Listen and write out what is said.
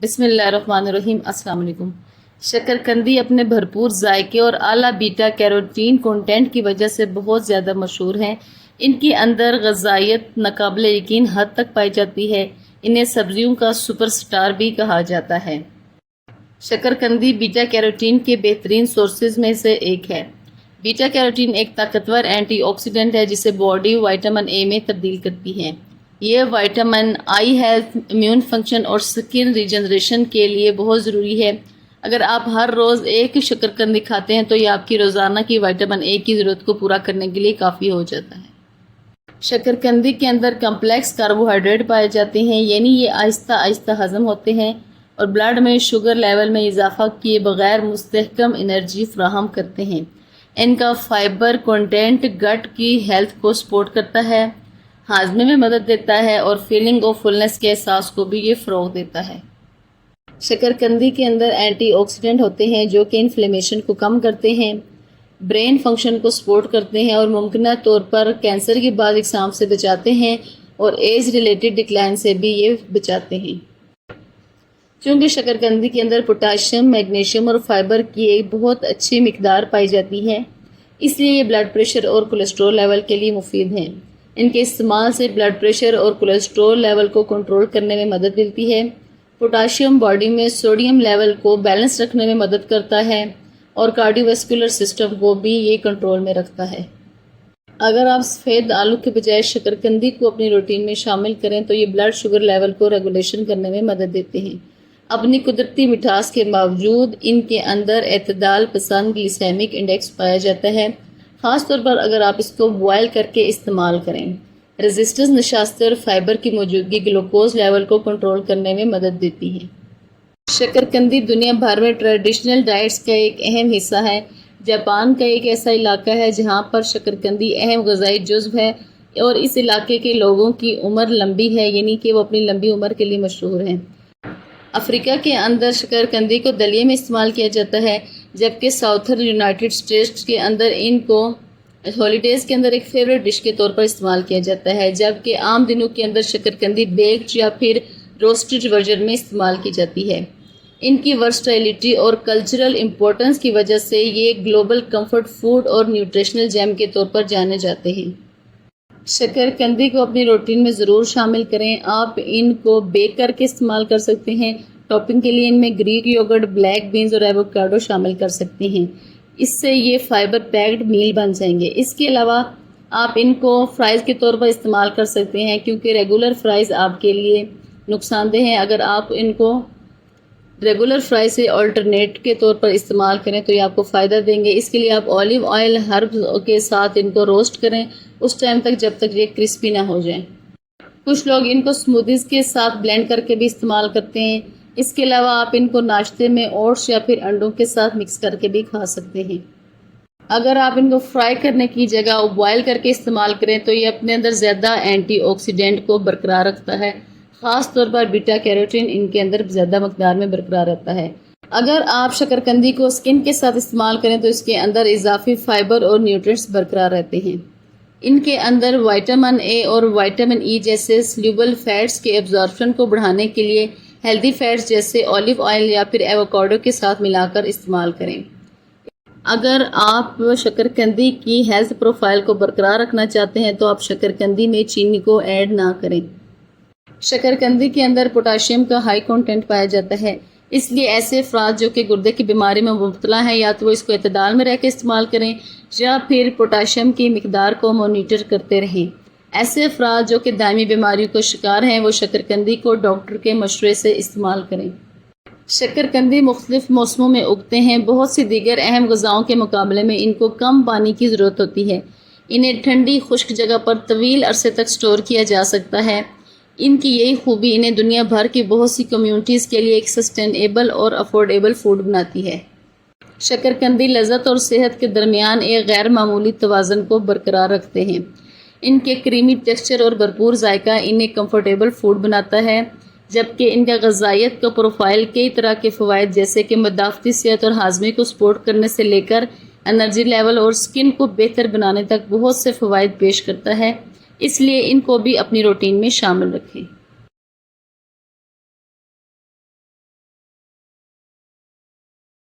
بسم اللہ الرحمن الرحیم۔ السلام علیکم۔ شکرکندی اپنے بھرپور ذائقے اور اعلیٰ بیٹا کیروٹین کنٹینٹ کی وجہ سے بہت زیادہ مشہور ہیں۔ ان کے اندر غذائیت ناقابل یقین حد تک پائی جاتی ہے۔ انہیں سبزیوں کا سپر سٹار بھی کہا جاتا ہے۔ شکرکندی بیٹا کیروٹین کے بہترین سورسز میں سے ایک ہے۔ بیٹا کیروٹین ایک طاقتور اینٹی آکسیڈنٹ ہے جسے باڈی وٹامن اے میں تبدیل کرتی ہے۔ یہ وٹامن آئی ہیلتھ، امیون فنکشن اور سکن ریجنریشن کے لیے بہت ضروری ہے۔ اگر آپ ہر روز ایک شکرکندی کھاتے ہیں تو یہ آپ کی روزانہ کی وٹامن اے کی ضرورت کو پورا کرنے کے لیے کافی ہو جاتا ہے۔ شکرکندی کے اندر کمپلیکس کاربوہائیڈریٹ پائے جاتے ہیں، یعنی یہ آہستہ آہستہ ہضم ہوتے ہیں اور بلڈ میں شوگر لیول میں اضافہ کیے بغیر مستحکم انرجی فراہم کرتے ہیں۔ ان کا فائبر کنٹینٹ گٹ کی ہیلتھ کو سپورٹ کرتا ہے، ہاضمے میں مدد دیتا ہے اور فیلنگ آف فلنس کے احساس کو بھی یہ فروغ دیتا ہے۔ شکرکندی کے اندر اینٹی آکسیڈنٹ ہوتے ہیں جو کہ انفلیمیشن کو کم کرتے ہیں، برین فنکشن کو سپورٹ کرتے ہیں اور ممکنہ طور پر کینسر کی بعض اقسام سے بچاتے ہیں اور ایج ریلیٹڈ ڈکلائن سے بھی یہ بچاتے ہیں۔ چونکہ شکرکندی کے اندر پوٹاشیم، میگنیشیم اور فائبر کی ایک بہت اچھی مقدار پائی جاتی ہے، اس لیے یہ بلڈ پریشر اور کولیسٹرول لیول کے لیے مفید ہیں۔ ان کے استعمال سے بلڈ پریشر اور کولیسٹرول لیول کو کنٹرول کرنے میں مدد ملتی ہے۔ پوٹاشیم باڈی میں سوڈیم لیول کو بیلنس رکھنے میں مدد کرتا ہے اور کارڈیو ویسکولر سسٹم کو بھی یہ کنٹرول میں رکھتا ہے۔ اگر آپ سفید آلو کے بجائے شکرکندی کو اپنی روٹین میں شامل کریں تو یہ بلڈ شوگر لیول کو ریگولیشن کرنے میں مدد دیتے ہیں۔ اپنی قدرتی مٹھاس کے باوجود ان کے اندر اعتدال پسند گلیسیمک انڈیکس پایا جاتا ہے، خاص طور پر اگر آپ اس کو بوائل کر کے استعمال کریں۔ ریزسٹنس نشاستیں اور فائبر کی موجودگی گلوکوز لیول کو کنٹرول کرنے میں مدد دیتی ہے۔ شکرکندی دنیا بھر میں ٹریڈیشنل ڈائٹس کا ایک اہم حصہ ہے۔ جاپان کا ایک ایسا علاقہ ہے جہاں پر شکرکندی اہم غذائی جزو ہے اور اس علاقے کے لوگوں کی عمر لمبی ہے، یعنی کہ وہ اپنی لمبی عمر کے لیے مشہور ہیں۔ افریقہ کے اندر شکرکندی کو دلیے میں استعمال کیا جاتا ہے، جبکہ ساؤتھرن یونائٹڈ اسٹیٹس کے اندر ان کو ہالیڈیز کے اندر ایک فیوریٹ ڈش کے طور پر استعمال کیا جاتا ہے، جبکہ عام دنوں کے اندر شکرکندی بیکڈ یا پھر روسٹڈ ورژن میں استعمال کی جاتی ہے۔ ان کی ورسٹائلٹی اور کلچرل امپورٹنس کی وجہ سے یہ گلوبل کمفرٹ فوڈ اور نیوٹریشنل جیم کے طور پر جانے جاتے ہیں۔ شکرکندی کو اپنی روٹین میں ضرور شامل کریں۔ آپ ان کو بیک کر کے استعمال کر سکتے ہیں۔ ٹاپنگ کے لیے ان میں گریک یوگرٹ، بلیک بینز اور ایووکیڈو شامل کر سکتے ہیں۔ اس سے یہ فائبر پیکڈ میل بن جائیں گے۔ اس کے علاوہ آپ ان کو فرائز کے طور پر استعمال کر سکتے ہیں، کیونکہ ریگولر فرائز آپ کے لیے نقصان دہ ہیں۔ اگر آپ ان کو ریگولر فرائی سے آلٹرنیٹ کے طور پر استعمال کریں تو یہ آپ کو فائدہ دیں گے۔ اس کے لیے آپ اولیو آئل ہربز کے ساتھ ان کو روسٹ کریں اس ٹائم تک جب تک یہ کرسپی نہ ہو جائیں۔ کچھ لوگ ان کو سموتھیز کے ساتھ بلینڈ کر کے بھی استعمال کرتے ہیں۔ اس کے علاوہ آپ ان کو ناشتے میں اوٹس یا پھر انڈوں کے ساتھ مکس کر کے بھی کھا سکتے ہیں۔ اگر آپ ان کو فرائی کرنے کی جگہ بوائل کر کے استعمال کریں تو یہ اپنے اندر زیادہ اینٹی آکسیڈنٹ کو برقرار رکھتا ہے، خاص طور پر بیٹا کیروٹین ان کے اندر زیادہ مقدار میں برقرار رہتا ہے۔ اگر آپ شکرکندی کو اسکن کے ساتھ استعمال کریں تو اس کے اندر اضافی فائبر اور نیوٹرینٹس برقرار رہتے ہیں۔ ان کے اندر وٹامن اے اور وٹامن ای جیسے سلیوبل فیٹس کے ایبزارپشن کو بڑھانے کے لیے ہیلدی فیٹس جیسے اولیو آئل یا پھر ایووکیڈو کے ساتھ ملا کر استعمال کریں۔ اگر آپ شکرکندی کی ہیلتھ پروفائل کو برقرار رکھنا چاہتے ہیں تو آپ شکرکندی میں چینی کو ایڈ نہ کریں۔ شکرکندی کے اندر پوٹاشیم کا ہائی کنٹینٹ پایا جاتا ہے، اس لیے ایسے افراد جو کہ گردے کی بیماری میں مبتلا ہیں یا تو وہ اس کو اعتدال میں رہ کے استعمال کریں یا پھر پوٹاشیم کی مقدار کو مانیٹر کرتے رہیں۔ ایسے افراد جو کہ دائمی بیماریوں کا شکار ہیں وہ شکرکندی کو ڈاکٹر کے مشورے سے استعمال کریں۔ شکرکندی مختلف موسموں میں اگتے ہیں۔ بہت سی دیگر اہم غذاؤں کے مقابلے میں ان کو کم پانی کی ضرورت ہوتی ہے۔ انہیں ٹھنڈی خشک جگہ پر طویل عرصے تک سٹور کیا جا سکتا ہے۔ ان کی یہی خوبی انہیں دنیا بھر کی بہت سی کمیونٹیز کے لیے ایک سسٹینیبل اور افورڈیبل فوڈ بناتی ہے۔ شکرکندی لذت اور صحت کے درمیان ایک غیر معمولی توازن کو برقرار رکھتے ہیں۔ ان کے کریمی ٹیکسچر اور بھرپور ذائقہ انہیں کمفرٹیبل فوڈ بناتا ہے، جبکہ ان کا غذائیت کا پروفائل کئی طرح کے فوائد جیسے کہ مدافعتی صحت اور ہاضمے کو سپورٹ کرنے سے لے کر انرجی لیول اور سکن کو بہتر بنانے تک بہت سے فوائد پیش کرتا ہے۔ اس لیے ان کو بھی اپنی روٹین میں شامل رکھیں۔